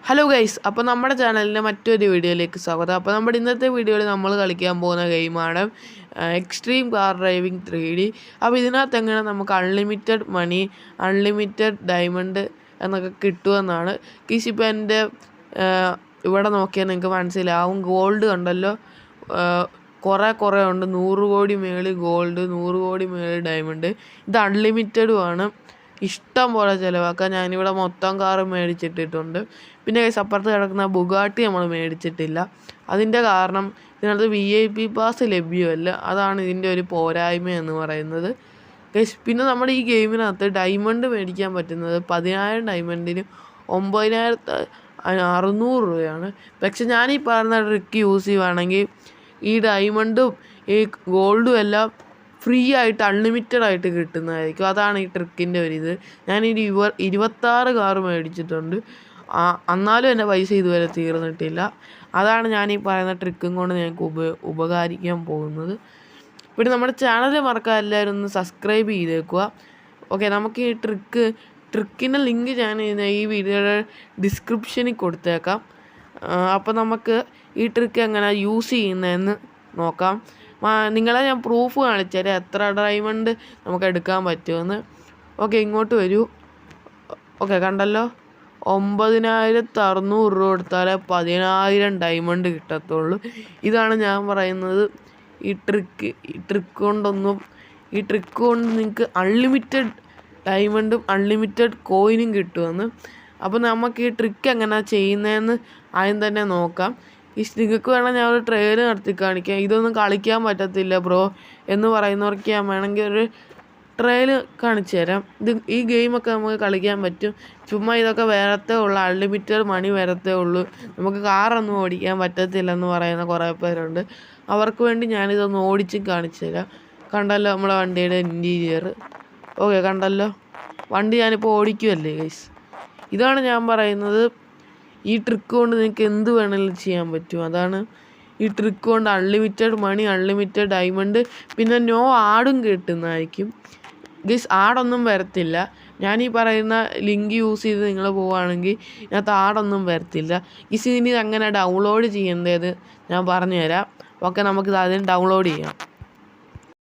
Hello guys, അപ്പോൾ നമ്മുടെ ചാനലിൻ്റെ മറ്റൊരു വീഡിയോയിലേക്ക് സ്വാഗതം. അപ്പോൾ നമ്മുടെ ഇന്നത്തെ വീഡിയോയിൽ നമ്മൾ കളിക്കാൻ പോകുന്ന ഗെയിമാണ് എക്സ്ട്രീം കാർ ഡ്രൈവിംഗ് 3D. അപ്പോൾ ഇതിനകത്ത് എങ്ങനെ നമുക്ക് അൺലിമിറ്റഡ് മണി, അൺലിമിറ്റഡ് ഡയമണ്ട് എന്നൊക്കെ കിട്ടുമെന്നാണ്. ഗൈസ്, ഇപ്പോൾ എൻ്റെ ഇവിടെ നോക്കിയാൽ നിങ്ങൾക്ക് മനസ്സിലാവും. ഗോൾഡ് കണ്ടല്ലോ, കുറേ ഉണ്ട്. 100 കോടി മേളിൽ ഗോൾഡ്, 100 കോടി മേളിൽ ഡയമണ്ട്. ഇത് അൺലിമിറ്റഡുമാണ്. ഇഷ്ടം പോലെ ചിലവാക്കാം. ഞാനിവിടെ മൊത്തം കാറ് മേടിച്ചിട്ടിട്ടുണ്ട്. പിന്നെ അപ്പുറത്ത് കിടക്കുന്ന ബുഗാട്ടി നമ്മൾ മേടിച്ചിട്ടില്ല. അതിൻ്റെ കാരണം ഇതിനകത്ത് VIP പാസ് ലഭ്യമല്ല. അതാണ് ഇതിൻ്റെ ഒരു പോരായ്മ എന്ന് പറയുന്നത്. പിന്നെ നമ്മുടെ ഈ ഗെയിമിനകത്ത് ഡയമണ്ട് മേടിക്കാൻ പറ്റുന്നത് 10,000 ഡയമണ്ടിന് 9,600 രൂപയാണ്. പക്ഷെ ഞാനീ പറയുന്ന ട്രിക്ക് യൂസ് ചെയ്യുവാണെങ്കിൽ ഈ ഡയമണ്ടും ഈ ഗോൾഡും എല്ലാം ഫ്രീ ആയിട്ട് അൺലിമിറ്റഡ് ആയിട്ട് കിട്ടുന്നതായിരിക്കും. അതാണ് ഈ ട്രിക്കിൻ്റെ ഒരിത്. ഞാനൊരു 26 കാറ് മേടിച്ചിട്ടുണ്ട്. എന്നാലും എൻ്റെ പൈസ ഇതുവരെ തീർന്നിട്ടില്ല. അതാണ് ഞാൻ ഈ പറയുന്ന ട്രിക്കും കൊണ്ട് ഞങ്ങൾക്ക് ഉപകരിക്കാൻ പോകുന്നത്. പിന്നെ നമ്മുടെ ചാനൽ മറക്കാൻ എല്ലാവരും ഒന്ന് സബ്സ്ക്രൈബ് ചെയ്തേക്കുക. ഓക്കെ, നമുക്ക് ഈ ട്രിക്കിൻ്റെ ലിങ്ക് ഞാൻ ഈ വീഡിയോയുടെ ഡിസ്ക്രിപ്ഷനിൽ കൊടുത്തേക്കാം. അപ്പോൾ നമുക്ക് ഈ ട്രിക്ക് എങ്ങനെ യൂസ് ചെയ്യുന്നതെന്ന് നോക്കാം. നിങ്ങളെ ഞാൻ പ്രൂഫ് കാണിച്ചാൽ എത്ര ഡയമണ്ട് നമുക്ക് എടുക്കാൻ പറ്റുമെന്ന്. ഓക്കെ, ഇങ്ങോട്ട് വരൂ. ഓക്കെ, കണ്ടല്ലോ, 9,600 രൂപ കൊടുത്താലേ 10,000 ഡയമണ്ട് കിട്ടത്തുള്ളൂ. ഇതാണ് ഞാൻ പറയുന്നത്. ഈ ട്രിക്ക് കൊണ്ട് നിങ്ങൾക്ക് അൺലിമിറ്റഡ് ഡയമണ്ടും അൺലിമിറ്റഡ് കോയിനും കിട്ടുമെന്ന്. അപ്പോൾ നമുക്ക് ഈ ട്രിക്ക് എങ്ങനെയാണ് ചെയ്യുന്നതെന്ന് ആദ്യം തന്നെ നോക്കാം. നിങ്ങൾക്ക് വേണം ഞാൻ ഒരു ട്രയൽ നടത്തി കാണിക്കാം. ഇതൊന്നും കളിക്കാൻ പറ്റത്തില്ല ബ്രോ എന്ന് പറയുന്നവർക്ക് ഞാൻ വേണമെങ്കിൽ ഒരു ട്രയൽ കാണിച്ചു തരാം. ഈ ഗെയിമൊക്കെ നമുക്ക് കളിക്കാൻ പറ്റും. ചുമ്മാ ഇതൊക്കെ വരത്തേ ഉള്ളൂ, അൺലിമിറ്റഡ് മണി വരത്തേ ഉള്ളൂ. നമുക്ക് കാറൊന്നും ഓടിക്കാൻ പറ്റത്തില്ലെന്ന് പറയുന്ന കുറേ പേരുണ്ട്. അവർക്ക് വേണ്ടി ഞാനിതൊന്ന് ഓടിച്ച് കാണിച്ചു തരാം. കണ്ടല്ലോ നമ്മളെ വണ്ടിയുടെ ഇൻറ്റീരിയർ. ഓക്കെ, കണ്ടല്ലോ, വണ്ടി ഞാനിപ്പോൾ ഓടിക്കുമല്ലേ ഗൈസ്. ഇതാണ് ഞാൻ പറയുന്നത്. ഈ ട്രിക്ക് കൊണ്ട് നിങ്ങൾക്ക് എന്ത് വേണമെങ്കിലും ചെയ്യാൻ പറ്റും. അതാണ് ഈ ട്രിക്ക് കൊണ്ട് അൺലിമിറ്റഡ് മണി, അൺലിമിറ്റഡ് ഡയമണ്ട്, പിന്നെ നോ ആഡും കിട്ടുന്നതായിരിക്കും. ഗൈസ്, ആഡൊന്നും വരത്തില്ല. ഞാൻ ഈ പറയുന്ന ലിങ്ക് യൂസ് ചെയ്ത് നിങ്ങൾ പോവുകയാണെങ്കിൽ ഇതിനകത്ത് ആഡൊന്നും വരത്തില്ല. ഗൈസ്, ഇനി അങ്ങനെ ഡൗൺലോഡ് ചെയ്യേണ്ടത് ഞാൻ പറഞ്ഞുതരാം. ഓക്കെ, നമുക്കിത് ആദ്യം ഡൗൺലോഡ് ചെയ്യാം.